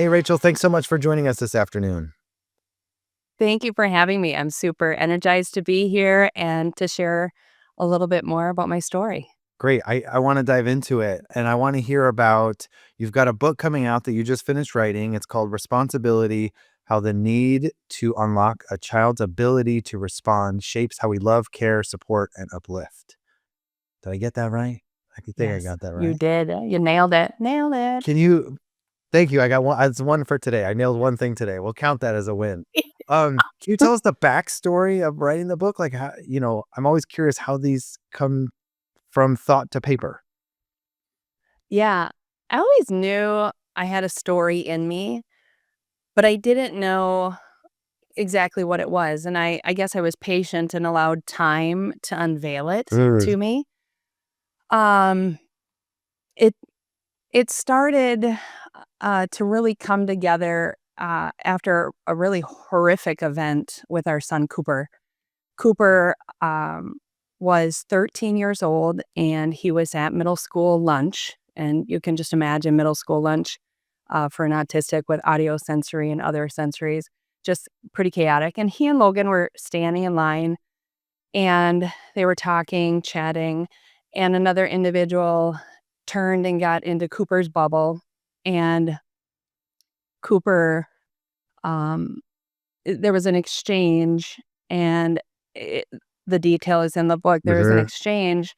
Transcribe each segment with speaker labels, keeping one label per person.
Speaker 1: Hey, Rachel, thanks so much for joining us this afternoon.
Speaker 2: Thank you for having me. I'm super energized to be here and to share a little bit more about my story.
Speaker 1: Great. I want to dive into it and I want to hear about you've got a book coming out that you just finished writing. It's called Responsibility: How the Need to Unlock a Child's Ability to Respond Shapes How We Love, Care, Support, and Uplift. Did I get that right? I think I
Speaker 2: Yes,
Speaker 1: got that
Speaker 2: you
Speaker 1: right.
Speaker 2: did. You nailed it. Nailed it.
Speaker 1: Can you Thank you. I got one. It's one for today. I nailed one thing today. We'll count that as a win. Can you tell us the backstory of writing the book? Like how, I'm always curious how these come from thought to paper.
Speaker 2: Yeah, I always knew I had a story in me, but I didn't know exactly what it was. And I guess I was patient and allowed time to unveil it
Speaker 1: Mm.
Speaker 2: to me. Um, it it started to really come together after a really horrific event with our son Cooper. Cooper was 13 years old and he was at middle school lunch. And you can just imagine middle school lunch for an autistic with audio sensory and other sensories, just pretty chaotic. And he and Logan were standing in line and they were talking, chatting, and another individual turned and got into Cooper's bubble. And Cooper, um, there was an exchange, and it, the detail is in the book. There was an
Speaker 1: Mhm.
Speaker 2: exchange,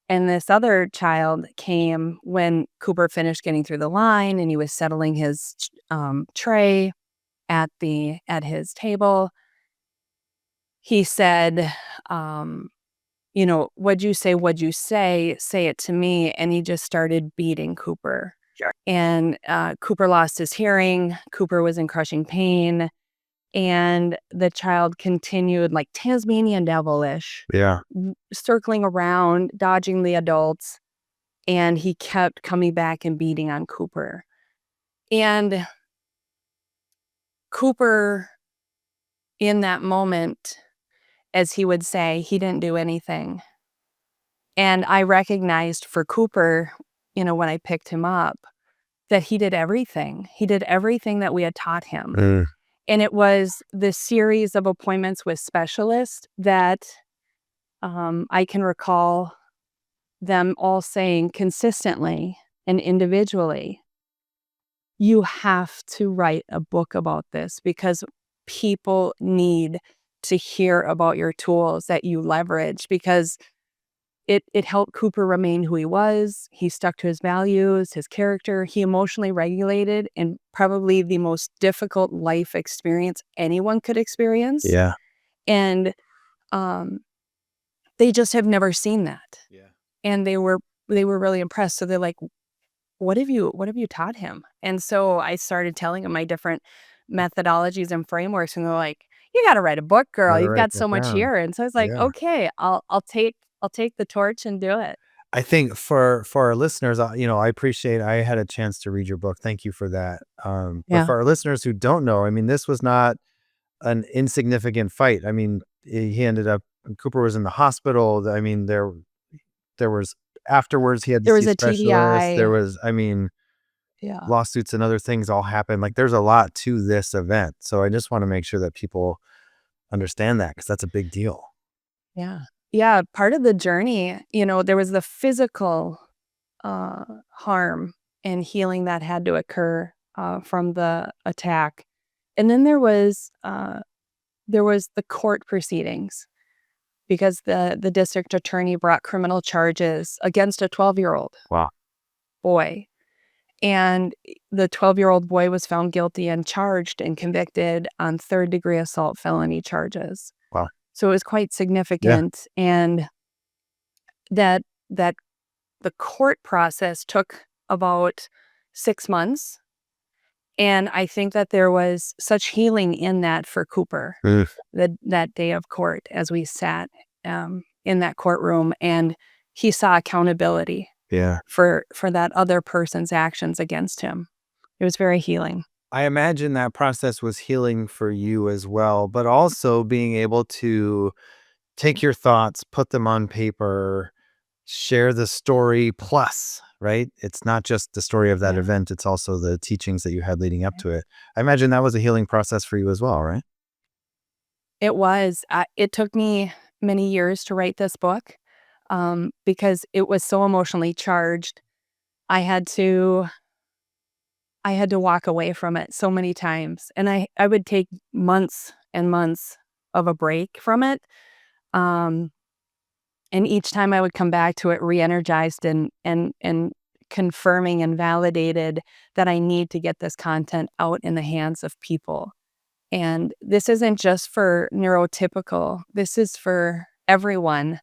Speaker 2: and this other child came when Cooper finished getting through the line, and he was settling his tray at his table. He said, um, "What'd you say? What'd you say? Say it to me." And he just started beating Cooper,
Speaker 1: Sure.
Speaker 2: and Cooper lost his hearing. Cooper was in crushing pain. And the child continued like Tasmanian devilish,
Speaker 1: Yeah.
Speaker 2: circling around, dodging the adults, and he kept coming back and beating on Cooper. And Cooper, in that moment, as he would say, he didn't do anything. And I recognized for Cooper, when I picked him up, that he did everything. He did everything that we had taught him.
Speaker 1: Mm.
Speaker 2: And it was this series of appointments with specialists that I can recall them all saying consistently and individually, you have to write a book about this because people need to hear about your tools that you leverage because it helped Cooper remain who he was. He stuck to his values, his character. He emotionally regulated in probably the most difficult life experience anyone could experience.
Speaker 1: Yeah.
Speaker 2: And um, they just have never seen that.
Speaker 1: Yeah.
Speaker 2: And they were really impressed. So they're like, what have you taught him? And so I started telling him my different methodologies and frameworks, and they're like, you got to write a book, girl.
Speaker 1: Gotta
Speaker 2: You've
Speaker 1: write
Speaker 2: got
Speaker 1: that
Speaker 2: so much
Speaker 1: down.
Speaker 2: here. And so I was like,
Speaker 1: Yeah.
Speaker 2: okay, I'll take the torch and do it.
Speaker 1: I think for our listeners, I appreciate I had a chance to read your book. Thank you for that. But
Speaker 2: Yeah.
Speaker 1: for our listeners who don't know, I mean, this was not an insignificant fight. I mean, he ended up Cooper was in the hospital. I mean, there was afterwards he had to
Speaker 2: There
Speaker 1: see
Speaker 2: was a
Speaker 1: specialists. There
Speaker 2: TBI.
Speaker 1: was, I mean,
Speaker 2: Yeah.
Speaker 1: lawsuits and other things all happened. Like there's a lot to this event. So I just want to make sure that people understand that because that's a big deal.
Speaker 2: Yeah. Yeah. Part of the journey, there was the physical harm and healing that had to occur from the attack. And then there was the court proceedings because the district attorney brought criminal charges against a 12-year-old
Speaker 1: Wow.
Speaker 2: boy. And the 12-year-old boy was found guilty and charged and convicted on third-degree assault felony charges.
Speaker 1: Wow.
Speaker 2: So it was quite
Speaker 1: Yeah.
Speaker 2: significant. And that the court process took about 6 months. And I think that there was such healing in that for Cooper,
Speaker 1: Mm.
Speaker 2: that day of court as we sat in that courtroom and he saw accountability
Speaker 1: Yeah.
Speaker 2: for that other person's actions against him. It was very healing.
Speaker 1: I imagine that process was healing for you as well, but also being able to take your thoughts, put them on paper, share the story plus, right? It's not just the story of that
Speaker 2: Yeah,
Speaker 1: event, it's also the teachings that you had leading up to it. I imagine that was a healing process for you as well, right?
Speaker 2: it was. It took me many years to write this book, because it was so emotionally charged. I had to I had to walk away from it so many times, and I would take months and months of a break from it, um, and each time I would come back to it re-energized and confirming and validated that I need to get this content out in the hands of people. And this isn't just for neurotypical, this is for everyone.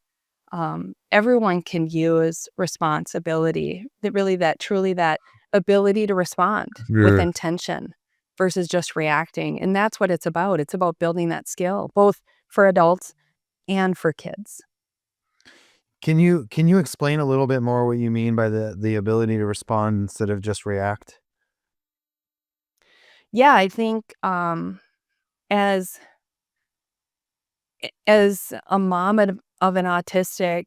Speaker 2: Everyone can use responsibility, that ability to respond with
Speaker 1: Yeah.
Speaker 2: intention versus just reacting. And that's what it's about. It's about building that skill, both for adults and for kids.
Speaker 1: Can you explain a little bit more what you mean by the ability to respond instead of just react?
Speaker 2: Yeah, I think as as a mom of an autistic,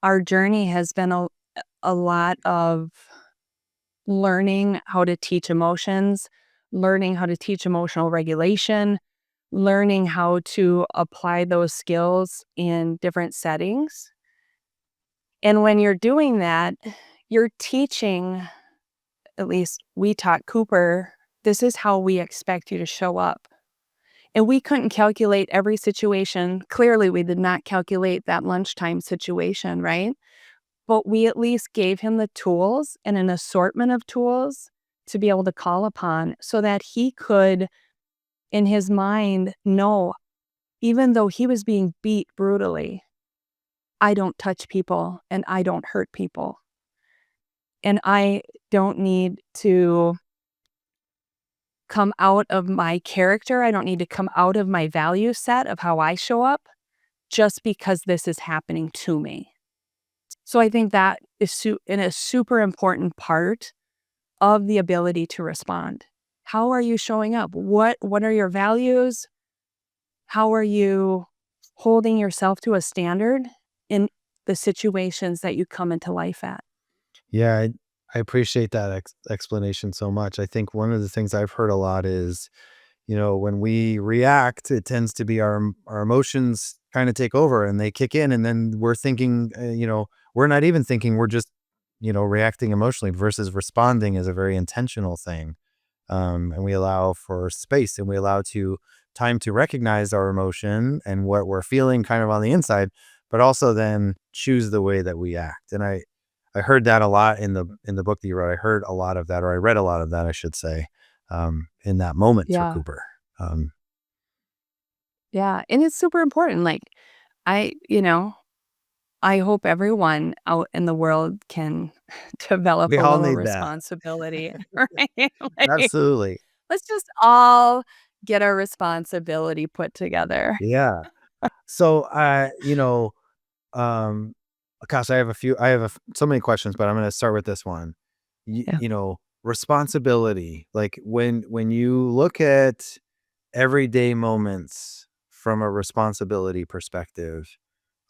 Speaker 2: our journey has been a lot of learning how to teach emotions, learning how to teach emotional regulation, learning how to apply those skills in different settings. And when you're doing that, you're teaching, at least we taught Cooper, this is how we expect you to show up. And we couldn't calculate every situation. Clearly, we did not calculate that lunchtime situation, right? But we at least gave him the tools and an assortment of tools to be able to call upon so that he could, in his mind, know, even though he was being beat brutally, I don't touch people and I don't hurt people. And I don't need to come out of my character. I don't need to come out of my value set of how I show up just because this is happening to me. So I think that is a super important part of the ability to respond. How are you showing up? What are your values? How are you holding yourself to a standard in the situations that you come into life at?
Speaker 1: Yeah, I appreciate that explanation so much. I think one of the things I've heard a lot is, when we react, it tends to be our emotions kind of take over and they kick in, and then we're thinking, we're not even thinking, we're just, reacting emotionally versus responding is a very intentional thing. And we allow for space and we allow to time to recognize our emotion and what we're feeling kind of on the inside, but also then choose the way that we act. And I heard that a lot in the book that you wrote. I heard a lot of that, or I read a lot of that, I should say, in that moment for
Speaker 2: Yeah.
Speaker 1: Cooper. Um,
Speaker 2: Yeah. And it's super important. Like, I, you know, I hope everyone out in the world can develop
Speaker 1: we
Speaker 2: a
Speaker 1: all
Speaker 2: little
Speaker 1: need that.
Speaker 2: responsibility, right? Like,
Speaker 1: Absolutely.
Speaker 2: let's just all get our responsibility put together.
Speaker 1: Yeah. So, um, gosh, I have so many questions, but I'm going to start with this one.
Speaker 2: Yeah.
Speaker 1: Responsibility. Like when you look at everyday moments from a responsibility perspective,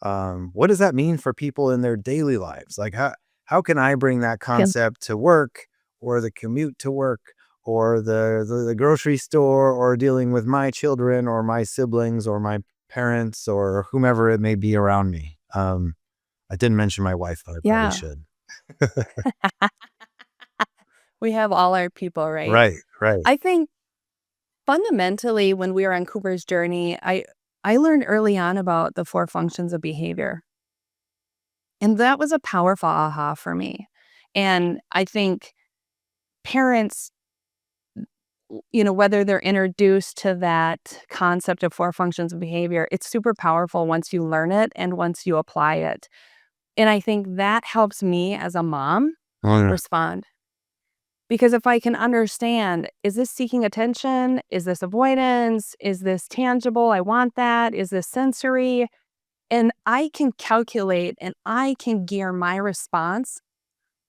Speaker 1: what does that mean for people in their daily lives? Like how can I bring that
Speaker 2: Yeah.
Speaker 1: concept to work, or the commute to work, or the grocery store, or dealing with my children or my siblings or my parents or whomever it may be around me? I didn't mention my wife, but I probably
Speaker 2: Yeah.
Speaker 1: should.
Speaker 2: We have all our people, right?
Speaker 1: Right, right.
Speaker 2: I think fundamentally, when we were on Cooper's journey, I learned early on about the four functions of behavior. And that was a powerful aha for me. And I think parents, whether they're introduced to that concept of four functions of behavior, it's super powerful once you learn it and once you apply it. And I think that helps me as a mom
Speaker 1: Oh yeah.
Speaker 2: respond. Because if I can understand, is this seeking attention? Is this avoidance? Is this tangible? I want that. Is this sensory? And I can calculate and I can gear my response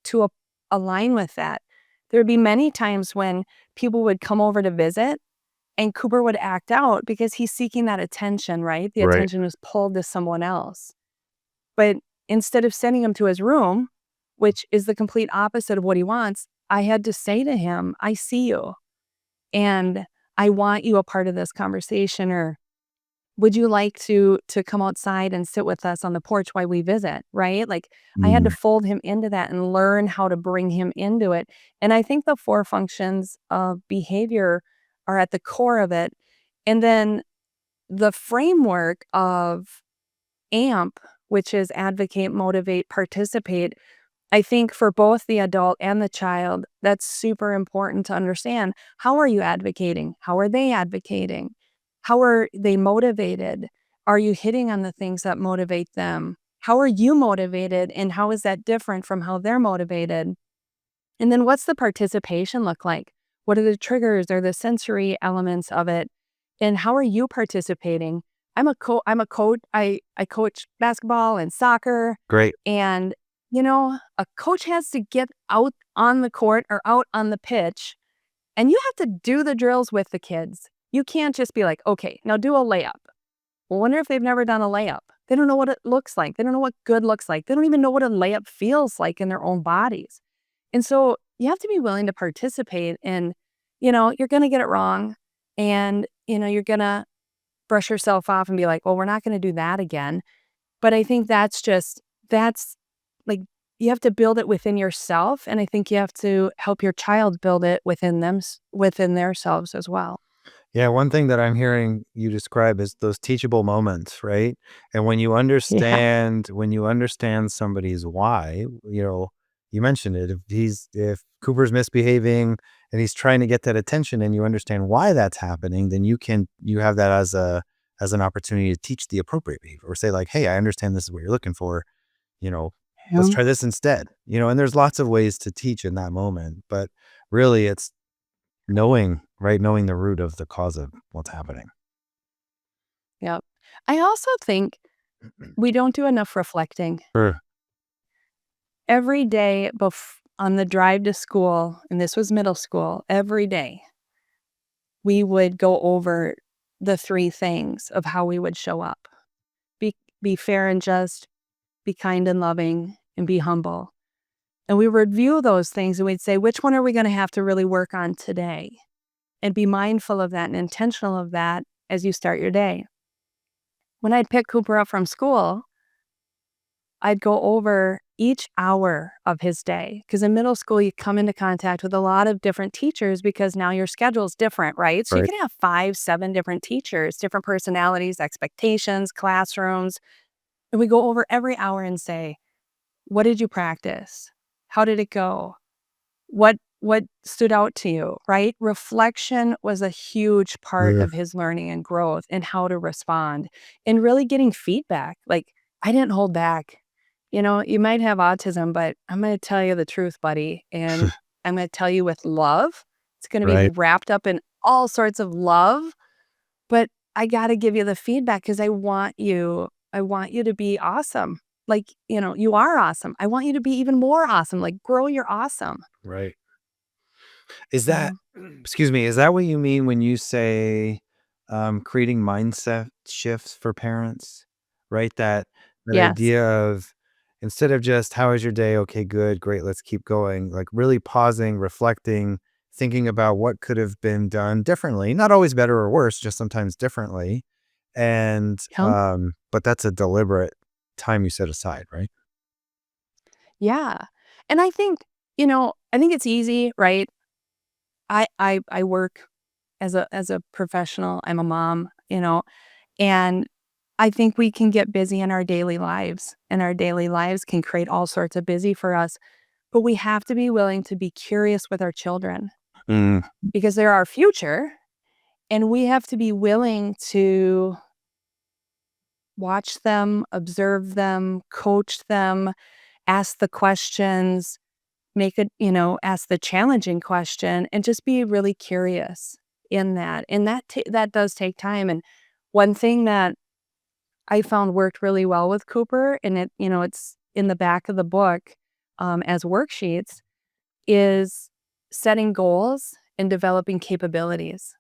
Speaker 2: to align with that. There would be many times when people would come over to visit and Cooper would act out because he's seeking that attention, right? The
Speaker 1: Right.
Speaker 2: attention is pulled to someone else. But instead of sending him to his room, which is the complete opposite of what he wants, I had to say to him, I see you and I want you a part of this conversation, or would you like to come outside and sit with us on the porch while we visit, right? Like, I had to
Speaker 1: Mm,
Speaker 2: fold him into that and learn how to bring him into it. And I think the 4 functions of behavior are at the core of it. And then the framework of AMP, which is advocate, motivate, participate, I think for both the adult and the child, that's super important to understand. How are you advocating? How are they advocating? How are they motivated? Are you hitting on the things that motivate them? How are you motivated? And how is that different from how they're motivated? And then what's the participation look like? What are the triggers or the sensory elements of it? And how are you participating? I'm a coach. I coach basketball and soccer.
Speaker 1: great.
Speaker 2: And a coach has to get out on the court or out on the pitch, and you have to do the drills with the kids. You can't just be like, okay, now do a layup. Well, wonder if they've never done a layup. They don't know what it looks like. They don't know what good looks like. They don't even know what a layup feels like in their own bodies. And so you have to be willing to participate in, you're going to get it wrong. And, you're going to brush yourself off and be like, well, we're not going to do that again. But I think that's like, you have to build it within yourself. And I think you have to help your child build it within themselves as well.
Speaker 1: Yeah, one thing that I'm hearing you describe is those teachable moments, right? And
Speaker 2: Yeah.
Speaker 1: when you understand somebody's why, you mentioned it. If Cooper's misbehaving and he's trying to get that attention and you understand why that's happening, then you have that as an opportunity to teach the appropriate behavior or say like, "Hey, I understand this is what you're looking for, you know, let's
Speaker 2: Yeah.
Speaker 1: try this instead." And there's lots of ways to teach in that moment, but really it's knowing the root of the cause of what's happening.
Speaker 2: Yep. I also think we don't do enough reflecting.
Speaker 1: Sure.
Speaker 2: Every day on the drive to school, and this was middle school, every day we would go over the 3 things of how we would show up. Be fair and just, be kind and loving, and be humble. And we would review those things and we'd say, which one are we going to have to really work on today? And be mindful of that and intentional of that as you start your day. When I'd pick Cooper up from school, I'd go over each hour of his day. Because in middle school, you come into contact with a lot of different teachers because now your schedule's different, right? So you
Speaker 1: Right.
Speaker 2: can have 5, 7 different teachers, different personalities, expectations, classrooms. And we go over every hour and say, what did you practice? How did it go? What stood out to you, right? Reflection was a huge part
Speaker 1: Ugh.
Speaker 2: of his learning and growth and how to respond and really getting feedback. Like, I didn't hold back. You might have autism, but I'm going to tell you the truth, buddy. And I'm going to tell you with love. It's going to be
Speaker 1: Right.
Speaker 2: wrapped up in all sorts of love, but I got to give you the feedback because I want you to be awesome. Like, you are awesome. I want you to be even more awesome. Like, grow your awesome.
Speaker 1: Right. Is that
Speaker 2: Mhm.
Speaker 1: excuse me, is that what you mean when you say, creating mindset shifts for parents? Right? That
Speaker 2: Yes.
Speaker 1: idea of instead of just, "How was your day? Okay, good, great, let's keep going." Like, really pausing, reflecting, thinking about what could have been done differently, not always better or worse, just sometimes differently, and,
Speaker 2: Yep.
Speaker 1: but that's a deliberate time you set aside, right?
Speaker 2: Yeah. And I think it's easy, right? I work as a professional. I'm a mom, and I think we can get busy in our daily lives, and our daily lives can create all sorts of busy for us. But we have to be willing to be curious with our children
Speaker 1: Mm,
Speaker 2: because they're our future, and we have to be willing to watch them, observe them, coach them, ask the questions, ask the challenging question and just be really curious in that. And that does take time. And one thing that I found worked really well with Cooper, and it's in the back of the book as worksheets, is setting goals and developing capabilities.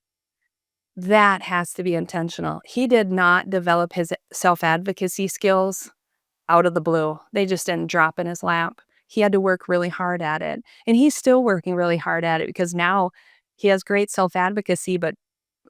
Speaker 2: That has to be intentional. He did not develop his self advocacy skills out of the blue. They just didn't drop in his lap. He had to work really hard at it. And he's still working really hard at it because now he has great self-advocacy, but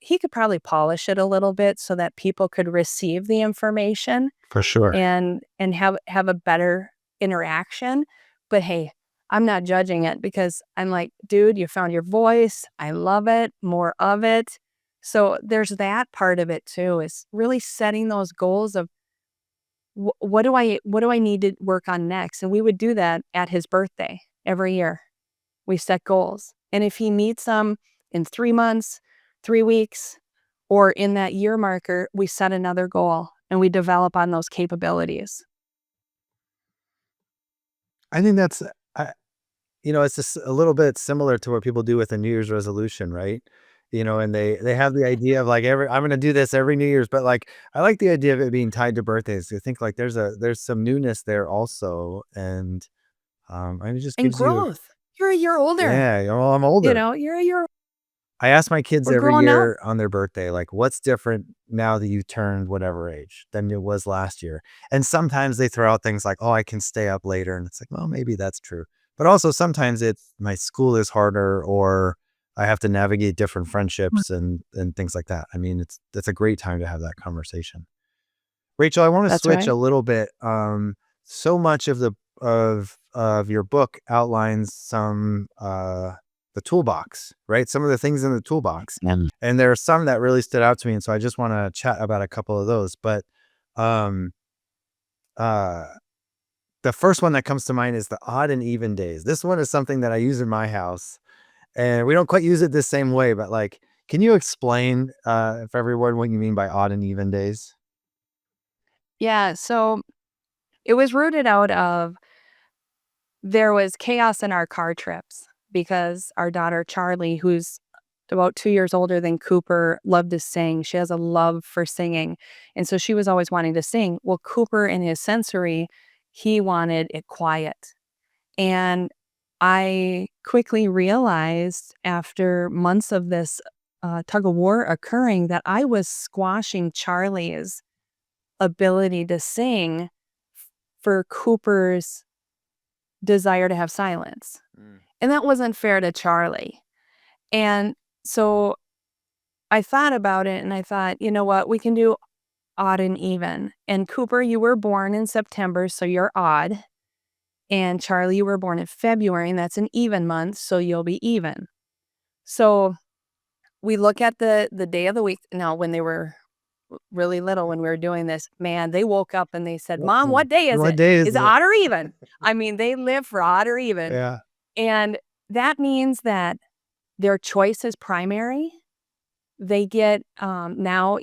Speaker 2: he could probably polish it a little bit so that people could receive the information
Speaker 1: For sure.
Speaker 2: and have a better interaction. But hey, I'm not judging it because I'm like, dude, you found your voice. I love it. More of it. So there's that part of it too, is really setting those goals of what do I need to work on next? And we would do that at his birthday every year. We set goals. And if he meets them in 3 months, 3 weeks, or in that year marker, we set another goal and we develop on those capabilities.
Speaker 1: I think that's, I, it's just a little bit similar to what people do with a New Year's resolution, right? And they have the idea of like I'm going to do this every New Year's, but like I like the idea of it being tied to birthdays. I think like there's some newness there also, and it just
Speaker 2: And
Speaker 1: gives you,
Speaker 2: growth. You're a year older.
Speaker 1: yeah, well, I'm older.
Speaker 2: You're a year
Speaker 1: I ask my kids
Speaker 2: we're
Speaker 1: every
Speaker 2: growing up.
Speaker 1: year on their birthday, like, what's different now that you turned whatever age than it was last year? And sometimes they throw out things like, oh, I can stay up later. And it's like, well, maybe that's true. But also sometimes it's my school is harder or I have to navigate different friendships and things like that. I mean, that's a great time to have that conversation. Rachel, I want to
Speaker 2: That's
Speaker 1: switch
Speaker 2: right.
Speaker 1: a little bit. So much of of your book outlines some the toolbox, right? Some of the things in the toolbox, and there are some that really stood out to me, and so I just want to chat about a couple of those. But um, uh, the first one that comes to mind is the odd and even days. This one is something that I use in my house, and we don't quite use it the same way. But like, can you explain for everyone what you mean by odd and even days?
Speaker 2: Yeah. So it was rooted out of there was chaos in our car trips because our daughter Charlie, who's about 2 years older than Cooper, loved to sing. She has a love for singing. And so she was always wanting to sing. Well, Cooper in his sensory, he wanted it quiet. And I quickly realized after months of this tug of war occurring that I was squashing Charlie's ability to sing for Cooper's desire to have silence.
Speaker 1: Mm.
Speaker 2: And that wasn't fair to Charlie. And so I thought about it and I thought, you know what, we can do odd and even. And Cooper, you were born in September, so you're odd. And Charlie, you were born in February, and that's an even month, so you'll be even. So we look at the day of the week. Now, when they were really little, when we were doing this, man, they woke up and they said, Mom, what day is
Speaker 1: What
Speaker 2: it?
Speaker 1: day is
Speaker 2: Is it
Speaker 1: it?
Speaker 2: odd or even? I mean, they live for odd or even.
Speaker 1: Yeah.
Speaker 2: And that means that their choice is primary. They get now,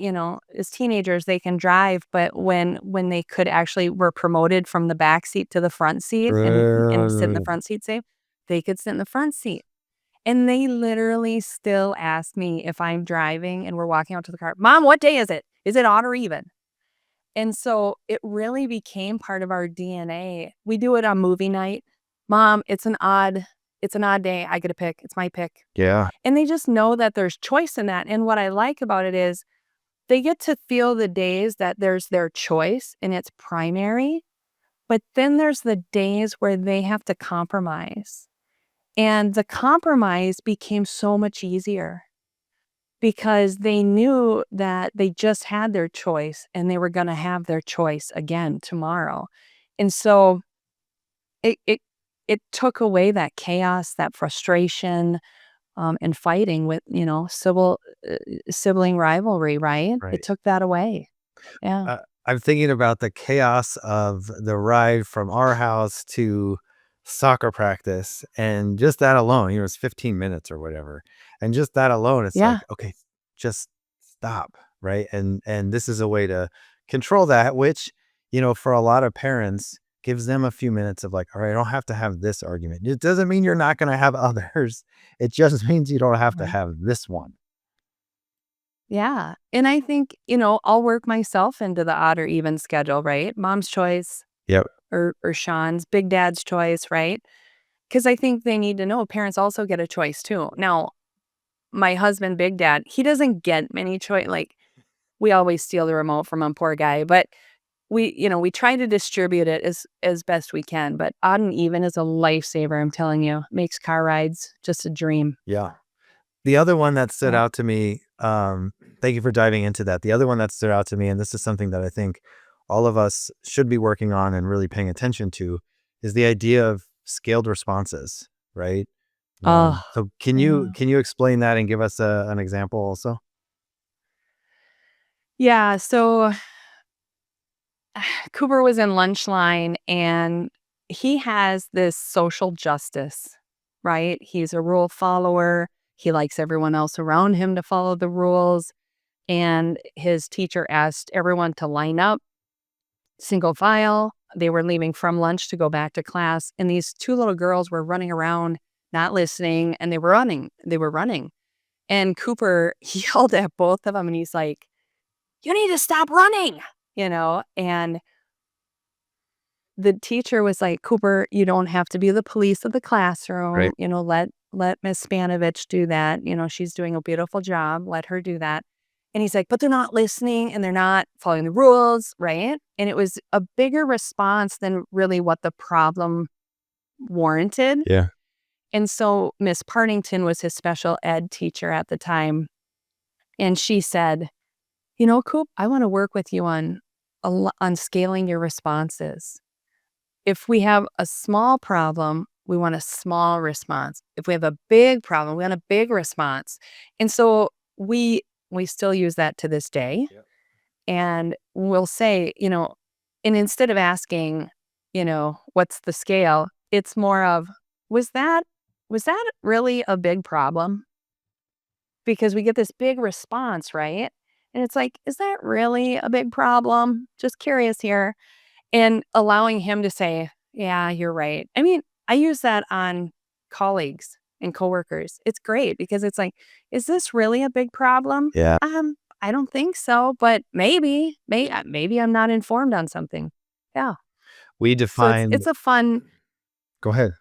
Speaker 2: as teenagers, they can drive, but when they could actually were promoted from the back seat to the front seat and sit in the front seat safe, they could sit in the front seat. And they literally still ask me if I'm driving and we're walking out to the car, Mom, what day is it? Is it odd or even? And so it really became part of our DNA. We do it on movie night. Mom, it's an odd day. I get to pick. It's my pick.
Speaker 1: Yeah.
Speaker 2: And they just know that there's choice in that. And what I like about it is they get to feel the days that there's their choice and it's primary. But then there's the days where they have to compromise. And the compromise became so much easier because they knew that they just had their choice and they were going to have their choice again tomorrow. And so it it it took away that chaos, that frustration, and fighting with, sibling rivalry, right? It
Speaker 1: Right.
Speaker 2: took that away. Yeah.
Speaker 1: I'm thinking about the chaos of the ride from our house to soccer practice, and just that alone, it's 15 minutes or whatever. And just that alone, it's like,
Speaker 2: Yeah.
Speaker 1: okay, just stop, right? And this is a way to control that, which, for a lot of parents gives them a few minutes of like, all right, I don't have to have this argument. It doesn't mean you're not going to have others. It just means you don't have to
Speaker 2: Right.
Speaker 1: have this one.
Speaker 2: Yeah. And I think, I'll work myself into the odd or even schedule, right? Mom's choice
Speaker 1: Yep.
Speaker 2: or Sean's, big dad's choice, right? Because I think they need to know parents also get a choice too. Now, my husband, big dad, he doesn't get many choice. Like, we always steal the remote from him, poor guy. But we try to distribute it as best we can, but odd and even is a lifesaver, I'm telling you. Makes car rides just a dream.
Speaker 1: Yeah. The other one that stood
Speaker 2: Yeah.
Speaker 1: out to me, thank you for diving into that. The other one that stood out to me, and this is something that I think all of us should be working on and really paying attention to, is the idea of scaled responses, right?
Speaker 2: Oh,
Speaker 1: So can you
Speaker 2: yeah.
Speaker 1: can you explain that and give us an example also?
Speaker 2: Yeah, so Cooper was in lunch line and he has this social justice, right? He's a rule follower. He likes everyone else around him to follow the rules. And his teacher asked everyone to line up, single file. They were leaving from lunch to go back to class. And these two little girls were running around, not listening, and they were running. They were running. And Cooper yelled at both of them and he's like, "You need to stop running," and the teacher was like, "Cooper, you don't have to be the police of the classroom.
Speaker 1: Right.
Speaker 2: Let Miss Spanovich do that. She's doing a beautiful job. Let her do that." And he's like, "But they're not listening and they're not following the rules, right?" And it was a bigger response than really what the problem warranted.
Speaker 1: Yeah.
Speaker 2: And so Miss Partington was his special ed teacher at the time. And she said, "Coop, I want to work with you on scaling your responses. If we have a small problem, we want a small response. If we have a big problem, we want a big response." And so we still use that to this day.
Speaker 1: Yep.
Speaker 2: And we'll say, and instead of asking, what's the scale, it's more of, was that really a big problem? Because we get this big response, right? And it's like, is that really a big problem? Just curious here. And allowing him to say, "Yeah, you're right." I mean, I use that on colleagues and coworkers. It's great because it's like, is this really a big problem?
Speaker 1: Yeah.
Speaker 2: I don't think so, but maybe I'm not informed on something. Yeah.
Speaker 1: We
Speaker 2: So it's
Speaker 1: define
Speaker 2: it's a fun.
Speaker 1: Go ahead.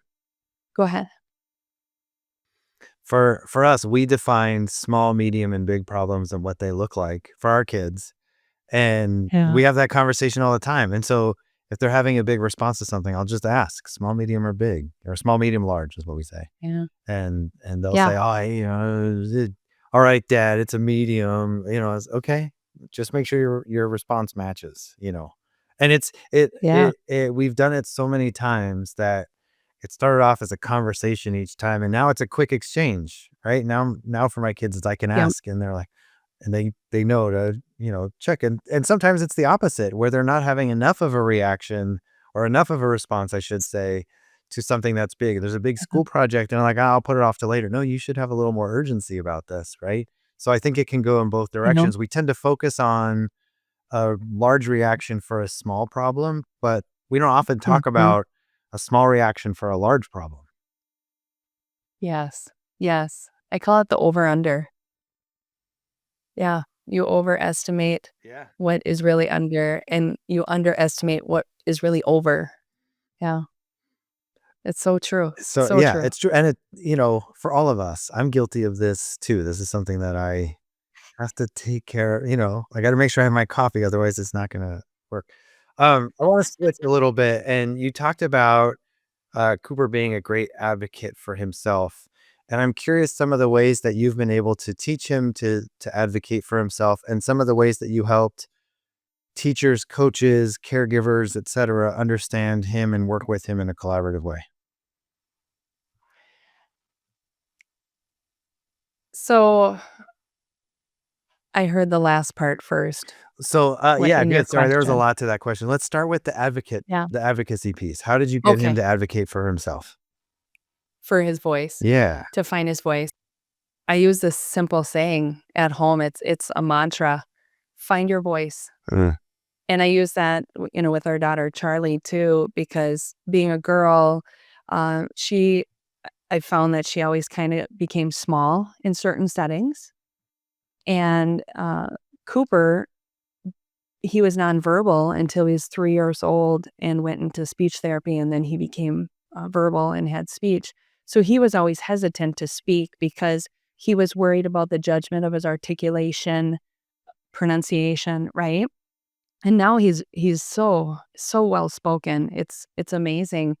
Speaker 2: Go ahead.
Speaker 1: For us, we define small, medium, and big problems and what they look like for our kids. And
Speaker 2: Yeah.
Speaker 1: we have that conversation all the time. And so if they're having a big response to something, I'll just ask small, medium, or big, or small, medium, large is what we say.
Speaker 2: Yeah.
Speaker 1: And they'll
Speaker 2: Yeah.
Speaker 1: say, "Oh, all right, dad, it's a medium." It's okay. Just make sure your response matches, And
Speaker 2: Yeah.
Speaker 1: we've done it so many times that it started off as a conversation each time, and now it's a quick exchange, right? Now for my kids, it's I can
Speaker 2: Yeah.
Speaker 1: ask, and they're like, and they know to check, and sometimes it's the opposite where they're not having enough of a reaction or enough of a response, I should say, to something that's big. There's a big school project, and I'm like, "Oh, I'll put it off to later." No, you should have a little more urgency about this, right? So I think it can go in both
Speaker 2: Uh-huh.
Speaker 1: directions. We tend to focus on a large reaction for a small problem, but we don't often talk
Speaker 2: Mhm.
Speaker 1: about a small reaction for a large problem.
Speaker 2: Yes. Yes. I call it the over under. Yeah. You overestimate
Speaker 1: Yeah.
Speaker 2: what is really under and you underestimate what is really over. Yeah. It's so true.
Speaker 1: So
Speaker 2: So
Speaker 1: yeah,
Speaker 2: true.
Speaker 1: it's true. And for all of us, I'm guilty of this too. This is something that I have to take care of. I got to make sure I have my coffee. Otherwise it's not going to work. I want to switch a little bit. And you talked about Cooper being a great advocate for himself. And I'm curious some of the ways that you've been able to teach him to advocate for himself and some of the ways that you helped teachers, coaches, caregivers, etc., understand him and work with him in a collaborative way.
Speaker 2: So I heard the last part first.
Speaker 1: So,
Speaker 2: What
Speaker 1: yeah,
Speaker 2: in your
Speaker 1: good. Sorry, there was a
Speaker 2: question?
Speaker 1: lot to that question. Let's start with
Speaker 2: Yeah.
Speaker 1: the advocacy piece. How did you get him
Speaker 2: Okay.
Speaker 1: to advocate for himself?
Speaker 2: For his voice,
Speaker 1: Yeah.
Speaker 2: to find his voice. I use this simple saying at home. It's a mantra. Find your voice.
Speaker 1: Uh,
Speaker 2: And I use that, with our daughter Charlie too, because being a girl, she I found that she always kind of became small in certain settings. And Cooper, he was nonverbal until he was 3 years old and went into speech therapy, and then he became verbal and had speech. So he was always hesitant to speak because he was worried about the judgment of his articulation, pronunciation, right? And now he's so well spoken. It's amazing.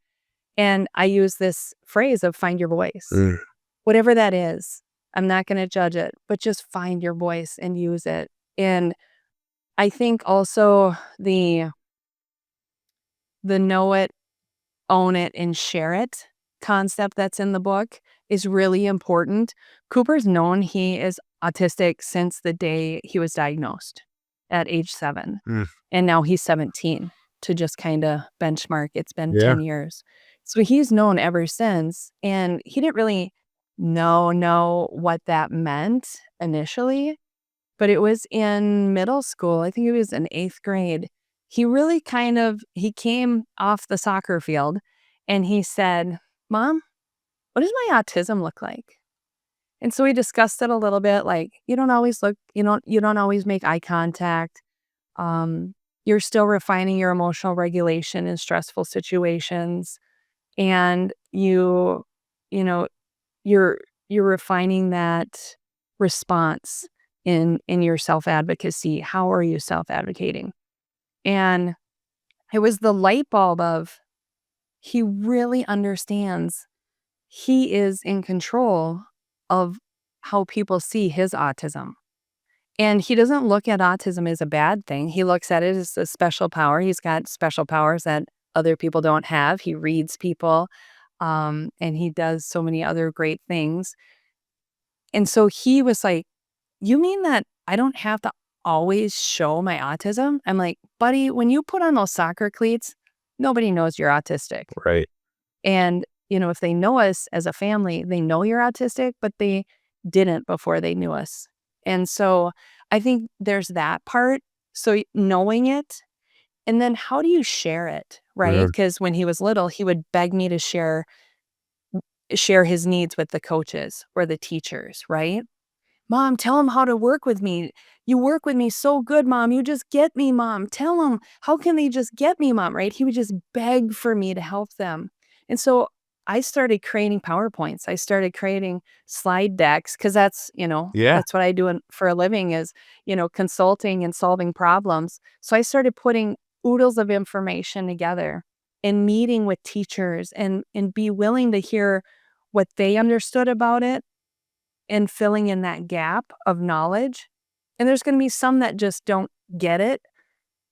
Speaker 2: And I use this phrase of find your voice.
Speaker 1: Mm.
Speaker 2: Whatever that is, I'm not going to judge it, but just find your voice and use it. And I think also the know it, own it, and share it concept that's in the book is really important. Cooper's known he is autistic since the day he was diagnosed at age 7.
Speaker 1: Mm.
Speaker 2: And now he's 17 to just kind of benchmark. It's been
Speaker 1: Yeah.
Speaker 2: 10 years. So he's known ever since. And he didn't really know what that meant initially, but it was in middle school. I think it was in 8th grade. He really he came off the soccer field and he said, "Mom, what does my autism look like?" And so we discussed it a little bit, like, you don't always make eye contact. Um, you're still refining your emotional regulation in stressful situations. And you know, you're refining that response in your self-advocacy. How are you self-advocating? And it was the light bulb of he really understands he is in control of how people see his autism. And he doesn't look at autism as a bad thing. He looks at it as a special power. He's got special powers that other people don't have. He reads people, and he does so many other great things. And so he was like, "You mean that I don't have to always show my autism?" I'm like, "Buddy, when you put on those soccer cleats, nobody knows you're autistic."
Speaker 1: Right.
Speaker 2: And, if they know us as a family, they know you're autistic, but they didn't before they knew us. And so I think there's that part. So knowing it, and then how do you share it, right?
Speaker 1: Yeah.
Speaker 2: Because when he was little, he would beg me to share his needs with the coaches or the teachers, right? "Mom, tell him how to work with me. You work with me so good, Mom. You just get me, Mom. Tell him, how can they just get me, Mom?" Right? He would just beg for me to help them. And so I started creating PowerPoints. I started creating slide decks because
Speaker 1: Yeah.
Speaker 2: that's what I do for a living is, consulting and solving problems. So I started putting oodles of information together and meeting with teachers and be willing to hear what they understood about it and filling in that gap of knowledge. And there's going to be some that just don't get it.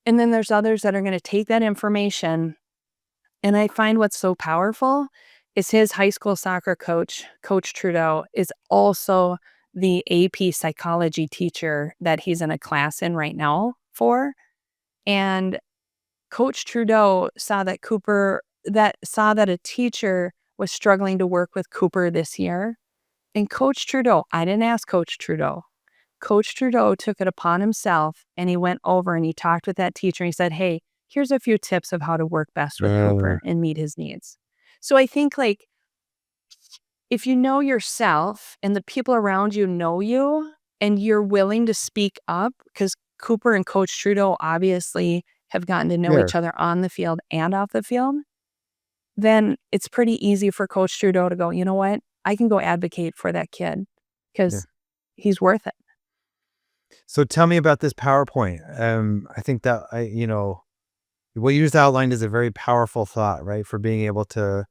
Speaker 2: And then there's others that are going to take that information. And I find what's so powerful is his high school soccer coach, Coach Trudeau, is also the AP psychology teacher that he's in a class in right now for. And Coach Trudeau saw that a teacher was struggling to work with Cooper this year. And Coach Trudeau, I didn't ask Coach Trudeau. Coach Trudeau took it upon himself and he went over and he talked with that teacher and he said, "Hey, here's a few tips of how to work best with
Speaker 1: Uh,
Speaker 2: Cooper and meet his needs." So I think like if you know yourself and the people around you know you and you're willing to speak up, because Cooper and Coach Trudeau obviously have gotten to know
Speaker 1: yeah.
Speaker 2: each other on the field and off the field, then it's pretty easy for Coach Trudeau to go, "You know what? I can go advocate for that kid
Speaker 1: Yeah.
Speaker 2: because he's worth it."
Speaker 1: So tell me about this PowerPoint. I think that what you just outlined is a very powerful thought, right? For being able to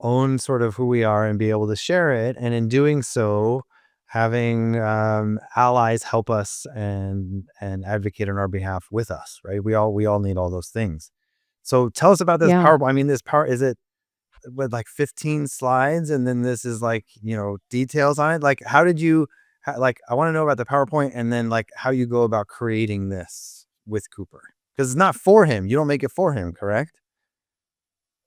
Speaker 1: own sort of who we are and be able to share it. And in doing so, having allies help us and advocate on our behalf with us, right? We all need all those things. So tell us about this
Speaker 2: Yeah.
Speaker 1: PowerPoint. I mean, this power is it with like 15 slides and then this is like, details on it. Like, how did you like I want to know about the PowerPoint and then like how you go about creating this with Cooper. Because it's not for him. You don't make it for him, correct?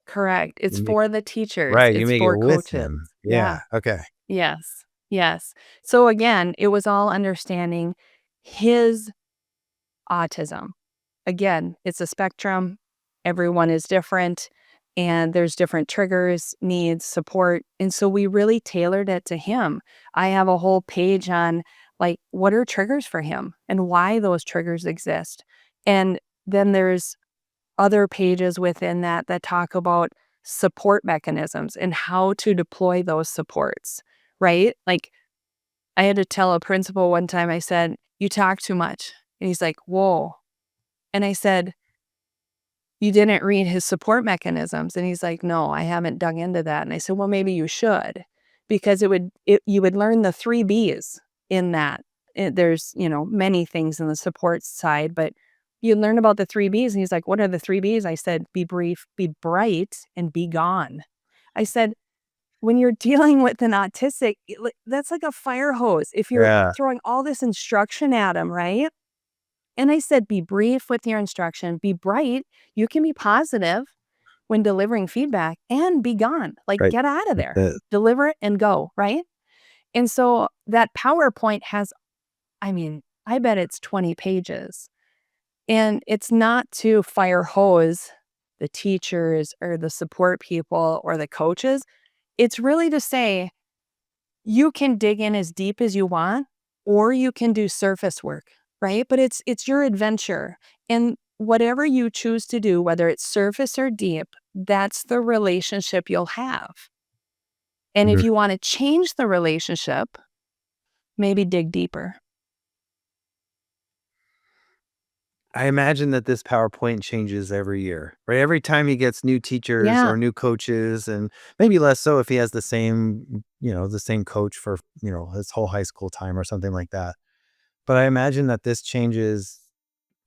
Speaker 2: Correct. It's
Speaker 1: You make
Speaker 2: for the teachers.
Speaker 1: Right, you
Speaker 2: It's
Speaker 1: make it
Speaker 2: for
Speaker 1: with
Speaker 2: coaches.
Speaker 1: him.
Speaker 2: Yeah.
Speaker 1: Yeah, okay.
Speaker 2: Yes. Yes. So again, it was all understanding his autism. Again, it's a spectrum. Everyone is different and there's different triggers, needs, support. And so we really tailored it to him. I have a whole page on like what are triggers for him and why those triggers exist. And then there's other pages within that talk about support mechanisms and how to deploy those supports, right? Like I had to tell a principal one time, I said, "You talk too much." And he's like, "Whoa, And I said, "You didn't read his support mechanisms." And he's like, "No, I haven't dug into that." And I said, "Well, maybe you should, because you would learn the 3 Bs in that. There's, many things in the support side, but you learn about the 3 Bs." And he's like, "What are the 3 Bs?" I said, "Be brief, be bright, and be gone." I said, when you're dealing with an autistic, that's like a fire hose. If you're
Speaker 1: Yeah.
Speaker 2: throwing all this instruction at him, right? And I said, be brief with your instruction, be bright. You can be positive when delivering feedback, and be gone. Like,
Speaker 1: Right.
Speaker 2: get out of
Speaker 1: That's
Speaker 2: there,
Speaker 1: it.
Speaker 2: deliver it and go. Right. And so that PowerPoint has, I bet it's 20 pages, and it's not to fire hose the teachers or the support people or the coaches. It's really to say, you can dig in as deep as you want, or you can do surface work, right? But it's your adventure. And whatever you choose to do, whether it's surface or deep, that's the relationship you'll have. And if
Speaker 1: Mhm.
Speaker 2: you want to change the relationship, maybe dig deeper.
Speaker 1: I imagine that this PowerPoint changes every year, right? Every time he gets new teachers
Speaker 2: Yeah.
Speaker 1: or new coaches, and maybe less so if he has the same coach for, his whole high school time or something like that. But I imagine that this changes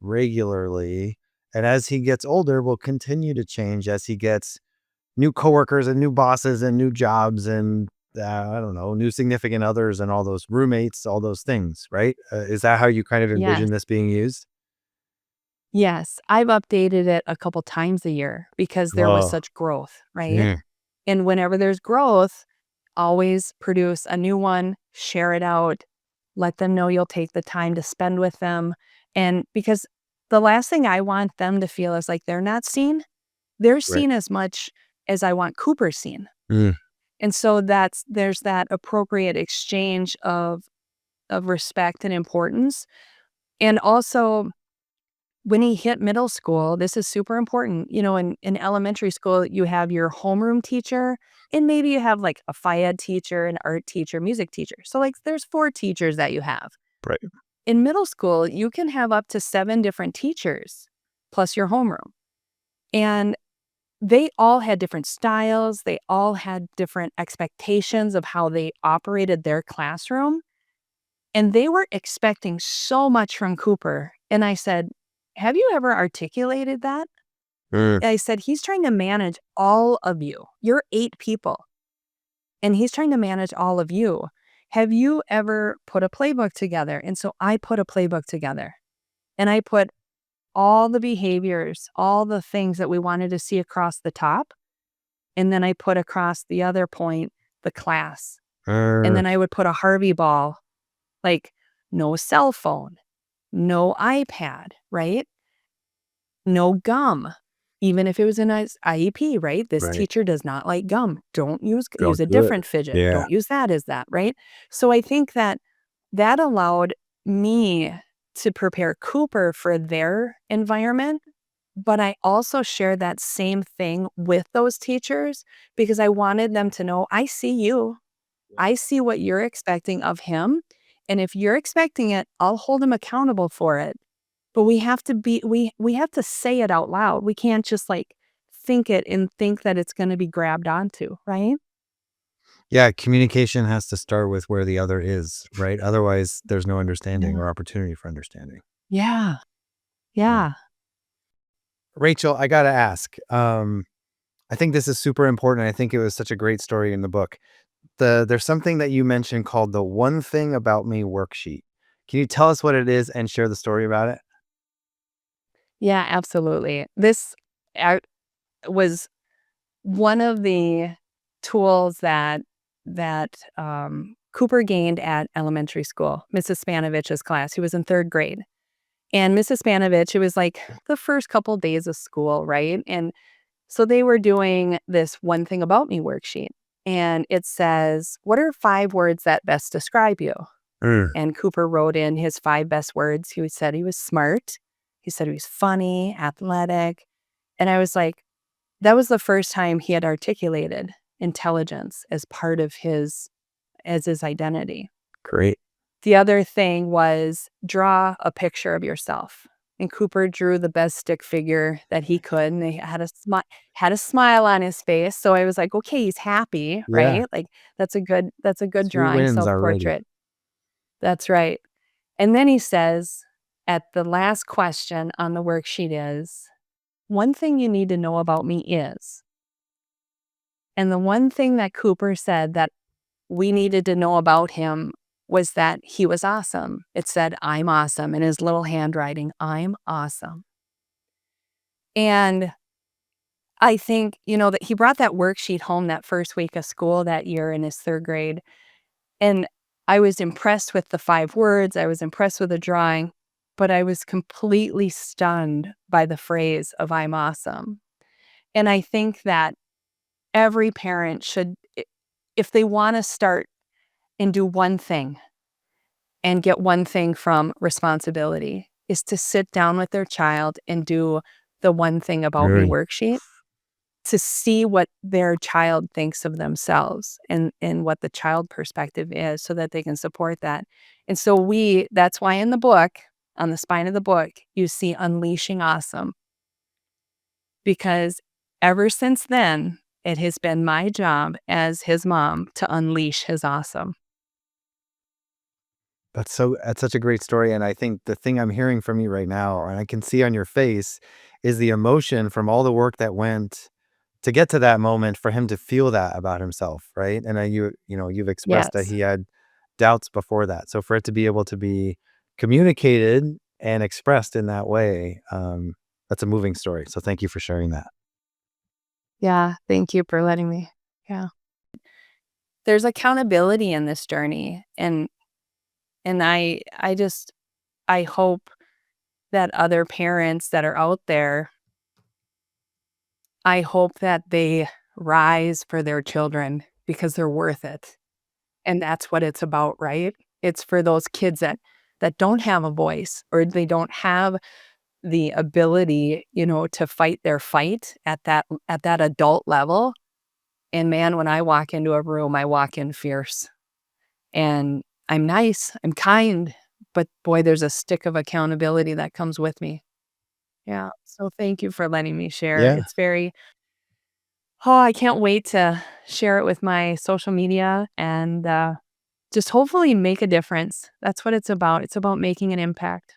Speaker 1: regularly. And as he gets older, will continue to change as he gets new coworkers and new bosses and new jobs and I don't know, new significant others and all those roommates, all those things, right? Is that how you kind of
Speaker 2: Yes.
Speaker 1: envision this being used?
Speaker 2: Yes. I've updated it a couple times a year because there was
Speaker 1: Oh,
Speaker 2: such growth, right?
Speaker 1: yeah.
Speaker 2: And whenever there's growth, always produce a new one, share it out, let them know you'll take the time to spend with them. And because the last thing I want them to feel is like they're not seen, they're
Speaker 1: Right.
Speaker 2: seen as much as I want Cooper seen.
Speaker 1: Mm,
Speaker 2: And so there's that appropriate exchange of respect and importance. And also, when he hit middle school, this is super important. In elementary school, you have your homeroom teacher, and maybe you have like a phy ed teacher, an art teacher, music teacher. So, like, there's 4 teachers that you have.
Speaker 1: right.
Speaker 2: In middle school, you can have up to 7 different teachers plus your homeroom. And they all had different styles. They all had different expectations of how they operated their classroom. And they were expecting so much from Cooper. And I said, "Have you ever articulated that?"
Speaker 1: Mm,
Speaker 2: I said, "He's trying to manage all of you. You're 8 people, and he's trying to manage all of you. Have you ever put a playbook together?" And so I put a playbook together, and I put all the behaviors, all the things that we wanted to see across the top. And then I put across the other point, the class. And
Speaker 1: uh,
Speaker 2: then I would put a Harvey ball, like, no cell phone, no iPad, right? No gum. Even if it was in a IEP, right? This
Speaker 1: right.
Speaker 2: teacher does not like gum. Don't use
Speaker 1: Don't
Speaker 2: a
Speaker 1: do it.
Speaker 2: different fidget.
Speaker 1: Yeah.
Speaker 2: Don't use that as that, right? So I think that allowed me to prepare Cooper for their environment, but I also shared that same thing with those teachers because I wanted them to know, I see you. I see what you're expecting of him. And if you're expecting it, I'll hold him accountable for it. But we have to say it out loud. We can't just like think it and think that it's going to be grabbed onto, right?
Speaker 1: Yeah. Communication has to start with where the other is, right? Otherwise, there's no understanding
Speaker 2: Yeah.
Speaker 1: or opportunity for understanding.
Speaker 2: Yeah.
Speaker 1: Yeah.
Speaker 2: Yeah.
Speaker 1: Rachel, I got to ask. I think this is super important. I think it was such a great story in the book. There's something that you mentioned called the One Thing About Me worksheet. Can you tell us what it is and share the story about it?
Speaker 2: Yeah, absolutely. This uh, was one of the tools that Cooper gained at elementary school, Mrs. Spanovich's class. He was in 3rd grade. And Mrs. Spanovich, it was like the first couple days of school, right? And so they were doing this One Thing About Me worksheet. And it says, what are 5 words that best describe you?
Speaker 1: Mm,
Speaker 2: And Cooper wrote in his 5 best words. He said he was smart. He said he was funny, athletic. And I was like, that was the first time he had articulated intelligence as part of his identity.
Speaker 1: great.
Speaker 2: The other thing was draw a picture of yourself. And Cooper drew the best stick figure that he could, and he had a smile on his face. So I was like, okay, he's happy,
Speaker 1: Yeah.
Speaker 2: right? Like that's a good
Speaker 1: 2
Speaker 2: drawing,
Speaker 1: wins already.
Speaker 2: self-portrait. That's right. And then he says at the last question on the worksheet is, one thing you need to know about me is, and the one thing that Cooper said that we needed to know about him was that he was awesome. It said, I'm awesome in his little handwriting. I'm awesome. And I think, that he brought that worksheet home that first week of school that year in his 3rd grade. And I was impressed with the 5 words. I was impressed with the drawing, but I was completely stunned by the phrase of I'm awesome. And I think that every parent should, if they want to start and do one thing and get one thing from responsibility, is to sit down with their child and do the one thing about me
Speaker 1: Right.
Speaker 2: worksheet to see what their child thinks of themselves and what the child perspective is so that they can support that. And so that's why in the book, on the spine of the book, you see Unleashing Awesome, because ever since then, it has been my job as his mom to unleash his awesome.
Speaker 1: That's such a great story, and I think the thing I'm hearing from you right now, and I can see on your face, is the emotion from all the work that went to get to that moment for him to feel that about himself, right? And you've expressed that
Speaker 2: Yes.
Speaker 1: he had doubts before that. So for it to be able to be communicated and expressed in that way, that's a moving story. So thank you for sharing that.
Speaker 2: Yeah. Thank you for letting me. Yeah. There's accountability in this journey. And I hope that other parents that are out there, I hope that they rise for their children because they're worth it. And that's what it's about, right? It's for those kids that don't have a voice or they don't have the ability, to fight their fight at that adult level. And man, when I walk into a room, I walk in fierce. And I'm nice, I'm kind, but boy, there's a stick of accountability that comes with me. Yeah. So thank you for letting me share.
Speaker 1: Yeah.
Speaker 2: It's very, oh, I can't wait to share it with my social media and just hopefully make a difference. That's what it's about. It's about making an impact.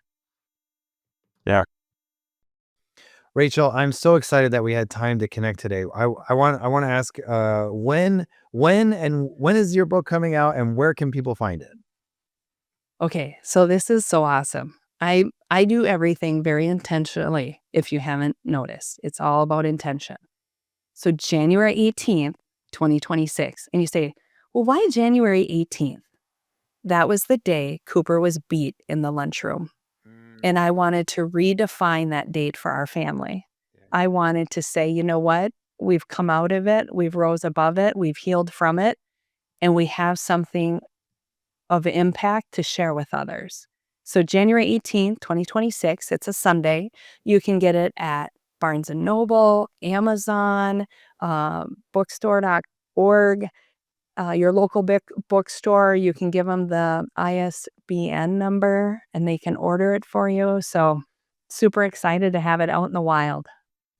Speaker 1: Yeah. Rachel, I'm so excited that we had time to connect today. I want to ask when is your book coming out and where can people find it?
Speaker 2: Okay, so this is so awesome. I do everything very intentionally. If you haven't noticed, it's all about intention. So January 18th, 2026. And you say, well, why January 18th? That was the day Cooper was beat in the lunchroom.
Speaker 1: Mm,
Speaker 2: And I wanted to redefine that date for our family.
Speaker 1: yeah.
Speaker 2: I wanted to say, you know what? We've come out of it. We've rose above it. We've healed from it. And we have something of impact to share with others. So January 18th, 2026, it's a Sunday. You can get it at Barnes& and Noble, Amazon, bookstore.org, your local bookstore. You can give them the ISBN number and they can order it for you. So super excited to have it out in the wild.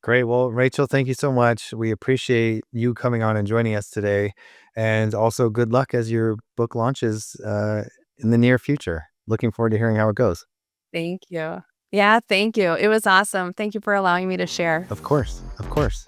Speaker 1: Great. Well, Rachel, thank you so much. We appreciate you coming on and joining us today. And also good luck as your book launches in the near future. Looking forward to hearing how it goes.
Speaker 2: Thank you. Yeah, thank you. It was awesome. Thank you for allowing me to share.
Speaker 1: Of course. Of course.